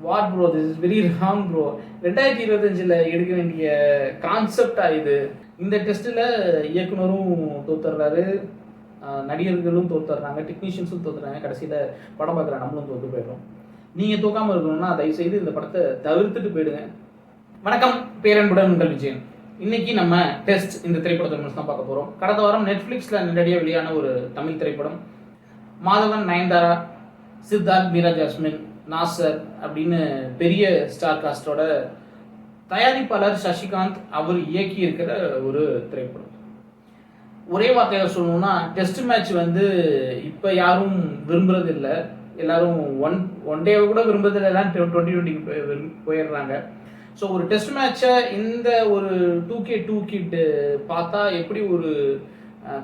What bro, this is very wrong bro. 2025 எடுக்க வேண்டிய கான்செப்டா இது? இந்த டெஸ்ட்டில் இயக்குனரும் தோத்துடுறாரு, நடிகர்களும் தோத்துடுறாங்க, டெக்னீஷியன்ஸும் தோத்துறாங்க, கடைசியில் படம் பார்க்குற நம்மளும் தோற்று போயிடும். நீங்கள் தூக்காமல் இருக்கணும்னா தயவுசெய்து இந்த படத்தை தவிர்த்துட்டு போயிடுங்க. வணக்கம், பேரன்புடன் உங்கள் விஜயன். இன்னைக்கு நம்ம டெஸ்ட் இந்த திரைப்படத்தை தான் பார்க்க போகிறோம். கடந்த வாரம் நெட்ஃப்ளிக்ஸில் நேரடியாக வெளியான ஒரு தமிழ் திரைப்படம். மாதவன், நயன்தாரா, சித்தார்த், மீரா ஜாஸ்மின், நாசர் அப்படின்னு பெரிய ஸ்டார் காஸ்டோட தயாரிப்பாளர் சசிகாந்த் அவர் இயக்கி இருக்கிற ஒரு திரைப்படம். ஒரே வார்த்தையில் சொல்லணும்னா, டெஸ்ட் மேட்ச் வந்து இப்போ யாரும் விரும்புறது இல்லை. எல்லாரும் ஒன் டே கூட விரும்புறதில்லை, எல்லாம் 2020 போயிடுறாங்க. ஸோ ஒரு டெஸ்ட் மேட்சை இந்த ஒரு 2K2 கிட் பார்த்தா எப்படி ஒரு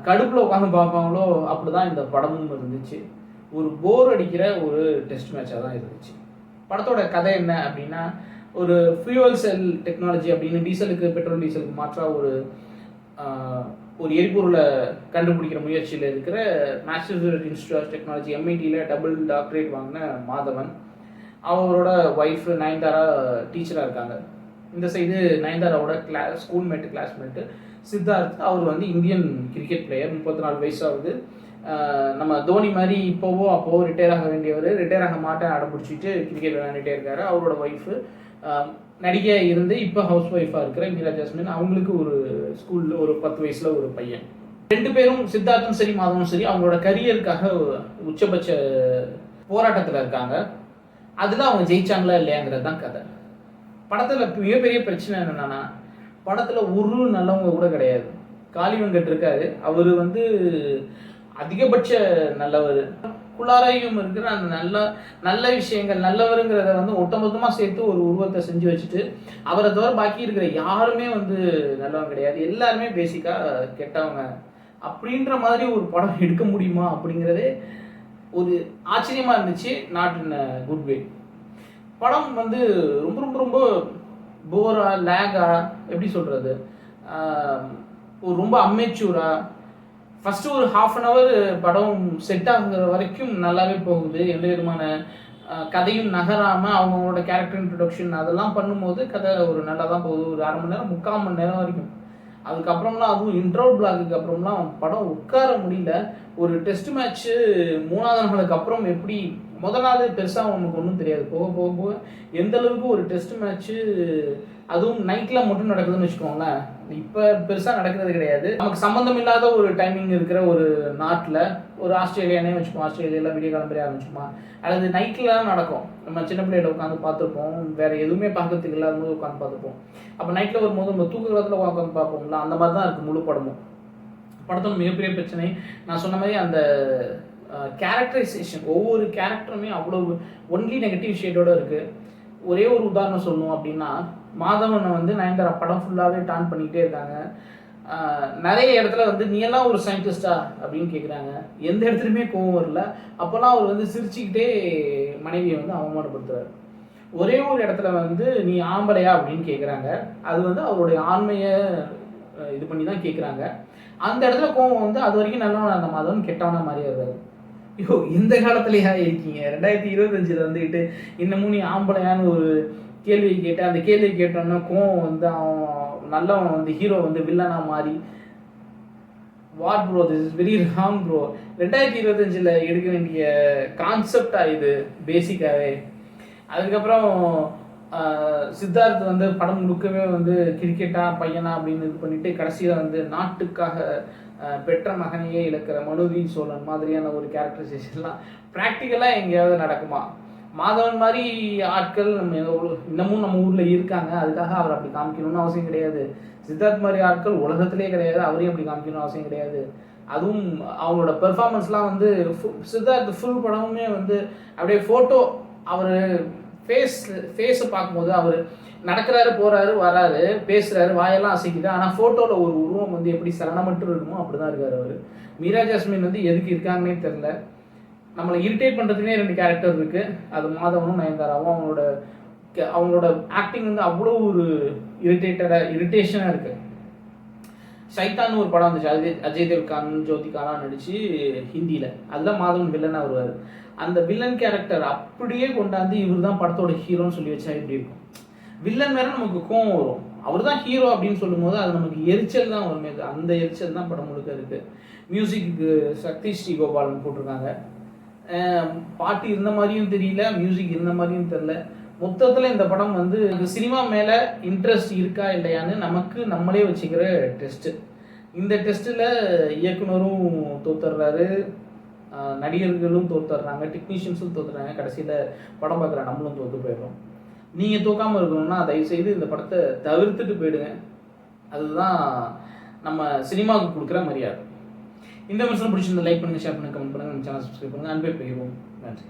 கடுப்பில் உட்காந்து பார்ப்பாங்களோ அப்படி தான் இந்த படமும் இருந்துச்சு. ஒரு போர் அடிக்கிற ஒரு டெஸ்ட் மேட்சாக தான் இருந்துச்சு. படத்தோட கதை என்ன அப்படின்னா, ஒரு ஃபியூவல் செல் டெக்னாலஜி அப்படின்னு பெட்ரோல் டீசலுக்கு மாற்றாக ஒரு எரிபொருளை கண்டுபிடிக்கிற முயற்சியில் இருக்கிற மேசச்சூசெட்ஸ் இன்ஸ்டிடியூட் ஆஃப் டெக்னாலஜி MITயில் டபுள் டாக்டரேட் வாங்கின மாதவன், அவரோட ஒய்ஃப் நயன்தாரா டீச்சராக இருக்காங்க. இந்த சைடு நயன்தாராவோட கிளாஸ்மேட்டு சித்தார்த், அவர் வந்து இந்தியன் கிரிக்கெட் பிளேயர், 34 வயசாகுது. நம்ம தோனி மாதிரி அப்போவோ ரிட்டையர் ஆக வேண்டியவர், ரிட்டையர் ஆக மாட்டேன் அடம்பிடிச்சிட்டு கிரிக்கெட் விளையாண்டுட்டே இருக்காரு. அவரோட ஒய்ஃபு நடிகை இருந்து இப்போ ஹவுஸ் ஒய்ஃபாக இருக்கிற மீரா ஜாஸ்மின், அவங்களுக்கு ஒரு ஸ்கூலில் ஒரு 10 வயசில் ஒரு பையன். ரெண்டு பேரும், சித்தார்த்தும் சரி மாதவனும் சரி, அவங்களோட கரியருக்காக உச்சபட்ச போராட்டத்தில் இருக்காங்க. அதில் அவங்க ஜெயிச்சாங்களா இல்லையாங்கிறது தான் கதை. படத்தில் மிகப்பெரிய பிரச்சனை என்னென்னா, படத்தில் ஒரு நல்லவங்க கூட கிடையாது. காளிவெங்கட் இருக்காரு, அவர் வந்து அதிகபட்ச நல்லவர். குள்ளாரையும் இருக்கிற அந்த நல்ல விஷயங்கள், நல்லவருங்கிறத வந்து ஒட்டுமொத்தமாக சேர்த்து ஒரு உருவத்தை செஞ்சு வச்சுட்டு, அவரை தவிர பாக்கி இருக்கிற யாருமே வந்து நல்லவங்க கிடையாது, எல்லாருமே பேசிக்காக கெட்டவங்க அப்படின்ற மாதிரி ஒரு படம் எடுக்க முடியுமா அப்படிங்கிறதே ஒரு ஆச்சரியமாக இருந்துச்சு. Not in a good way. படம் வந்து ரொம்ப ரொம்ப ரொம்ப போரா, லேகா, எப்படி சொல்கிறது, ரொம்ப அமெச்சூராக ஃபஸ்ட்டு ஒரு ½ அன் ஹவர் படம் செட் ஆகுற வரைக்கும் நல்லாவே போகுது. எந்த விதமான கதையும் நகராமல் அவங்களோட கேரக்டர் இன்ட்ரடக்ஷன் அதெல்லாம் பண்ணும்போது கதை ஒரு நல்லா தான் போகுது. ஒரு அரை மணி நேரம் 3/4 மணி நேரம் வரைக்கும். அதுக்கப்புறம்லாம், அதுவும் இன்ட்ரோல் பிளாக்கு அப்புறம்லாம் படம் உட்கார முடியல. ஒரு டெஸ்ட் மேட்ச்சு 3ஆவது நாளுக்கு அப்புறம் எப்படி, முதல் நாள் பெருசாக நமக்கு ஒன்றும் தெரியாது, போக போக போக எந்த அளவுக்கு ஒரு டெஸ்ட் மேட்ச்சு, அதுவும் நைட்டில் மட்டும் நடக்குதுன்னு வச்சுக்கோங்களேன். இப்போ பெருசாக நடக்கிறது கிடையாது. நமக்கு சம்மந்தம் இல்லாத ஒரு டைமிங் இருக்கிற ஒரு நாட்டில், ஒரு ஆஸ்திரேலியானே வச்சுப்போம், ஆஸ்திரேலியாவில் விடிய காலம்பரிய ஆரம்பிச்சுமா, அல்லது நைட்டில் தான் நடக்கும். நம்ம சின்ன பிள்ளைகளை உட்காந்து பார்த்துருப்போம், வேறு எதுவுமே பார்க்கறதுக்கு இல்லாத போது உட்காந்து பார்த்துருப்போம். அப்போ நைட்டில் வரும்போது நம்ம தூக்க காலத்தில் உட்காந்து பார்ப்போம்ல, அந்த மாதிரி தான் இருக்குது முழு படமும். படத்தோட மிகப்பெரிய பிரச்சனை நான் சொன்ன மாதிரி அந்த கேரக்டரைசேஷன். ஒவ்வொரு கேரக்டருமே அவ்வளோ ஒன்லி நெகட்டிவ் ஷேடோடு இருக்குது. ஒரே ஒரு உதாரணம் சொல்லணும் அப்படின்னா, மாதவனை வந்து நயன்தாரா படம் ஃபுல்லாகவே டான் பண்ணிக்கிட்டே இருக்காங்க. நிறைய இடத்துல வந்து நீ எல்லாம் ஒரு சயின்டிஸ்டா அப்படின்னு கேட்குறாங்க. எந்த இடத்துலையுமே கோவம் வரல. அப்போல்லாம் அவர் வந்து சிரிச்சுக்கிட்டே மனைவியை வந்து அவமானப்படுத்துறாரு. ஒரே ஒரு இடத்துல வந்து நீ ஆம்பளையா அப்படின்னு கேட்குறாங்க. அது வந்து அவருடைய ஆண்மையை இது பண்ணி தான் கேட்குறாங்க. அந்த இடத்துல கோவம் வந்து அது வரைக்கும் நல்லவனா அந்த மாதவன் கெட்டவனா மாறிடுறாரு. ஐயோ, இந்த காலத்துலையா இருக்கீங்க? 2025 வந்துக்கிட்டு இன்னமும் நீ ஆம்பளையான்னு ஒரு கேள்வி கேட்டு, அந்த கேள்வி கேட்டோன்னா கோவம் வந்து அவன் நல்லவன் வந்து ஹீரோ வந்து வில்லனாக மாறி, what bro, this is very wrong bro. 2025 எடுக்க வேண்டிய கான்செப்டா இது பேசிக்காகவே. அதுக்கப்புறம் சித்தார்த் வந்து படம் முழுக்கவே வந்து கிரிக்கெட்டா பையனா அப்படின்னு இது பண்ணிட்டு, கடைசியில் வந்து நாட்டுக்காக பெற்ற மகனையே இழக்கிற மனுதி சோழன் மாதிரியான ஒரு கேரக்டரைசேஷன்லாம் ப்ராக்டிக்கலாக எங்கேயாவது நடக்குமா? மாதவன் மாதிரி ஆட்கள் இன்னமும் நம்ம ஊரில் இருக்காங்க, அதுக்காக அவர் அப்படி காமிக்கணும்னு அவசியம் கிடையாது. சித்தார்த் மாதிரி ஆட்கள் உலகத்திலே கிடையாது, அவரையும் அப்படி காமிக்கணும்னு அவசியம் கிடையாது. அதுவும் அவங்களோட பெர்ஃபார்மன்ஸ்லாம் வந்து சித்தார்த் ஃபுல் படமுமே வந்து அப்படியே ஃபோட்டோ, அவர் ஃபேஸை பார்க்கும்போது அவர் நடக்கிறாரு, போகிறாரு, வராரு, பேசுகிறாரு, வாயெல்லாம் அசைக்குது. ஆனால் ஃபோட்டோவில் ஒரு உருவம் வந்து எப்படி சலனமற்று இருக்குமோ அப்படி தான் இருக்கார் அவர். மீரா ஜாஸ்மின் வந்து எதுக்கு இருக்காங்கன்னே தெரில. நம்மளை இரிட்டேட் பண்ணுறதுனே 2 கேரக்டர் இருக்குது. அது மாதவனும் நயன்தாராவும். அவங்களோட ஆக்டிங் வந்து அவ்வளோ ஒரு இரிட்டேஷனாக இருக்குது. சைத்தான்னு ஒரு படம் வந்துச்சு, அஜய் தேவ்கான் ஜோதிகாலாம் நடிச்சு ஹிந்தியில். அதுதான் மாதவன் வில்லனாக வருவார். அந்த வில்லன் கேரக்டர் அப்படியே கொண்டாந்து இவர் தான் படத்தோட ஹீரோன்னு சொல்லி வச்சா எப்படி இருக்கும்? வில்லன் வேற நமக்கு கோவம் வரும், அவர் தான் ஹீரோ அப்படின்னு சொல்லும் போது அது நமக்கு எரிச்சல் தான் வருமே. அந்த எரிச்சல் தான் படம் முழுக்க இருக்குது. மியூசிக்கு சக்தி ஸ்ரீ கோபாலன் போட்டிருக்காங்க. பாட்டு இருந்த மாதிரியும் தெரியல, மியூசிக் இருந்த மாதிரியும் தெரியல. மொத்தத்தில் இந்த படம் வந்து சினிமா மேலே இன்ட்ரெஸ்ட் இருக்கா இல்லையான்னு நமக்கு நம்மளே வச்சுக்கிற டெஸ்ட்டு. இந்த டெஸ்ட்டில் இயக்குனரும் தோத்துடுறாரு, நடிகர்களும் தோத்துடுறாங்க, டெக்னீஷியன்ஸும் தோத்துறாங்க, கடைசியில் படம் பார்க்குற நம்மளும் தோற்று போயிடுறோம். நீங்கள் தூக்காமல் இருக்கணும்னா தயவுசெய்து இந்த படத்தை தவிர்த்துட்டு போயிடுங்க. அதுதான் நம்ம சினிமாவுக்கு கொடுக்குற மரியாதை. இந்த வருஷம் பிடிச்சிருந்த லைக் பண்ணுங்கள், ஷேர் பண்ணுங்கள், கமெண்ட் பண்ணுங்கள், நம்ம சேனல் சப்ஸ்கிரைப் பண்ணுங்கள். அன்பே பெறுவோம். நன்றி.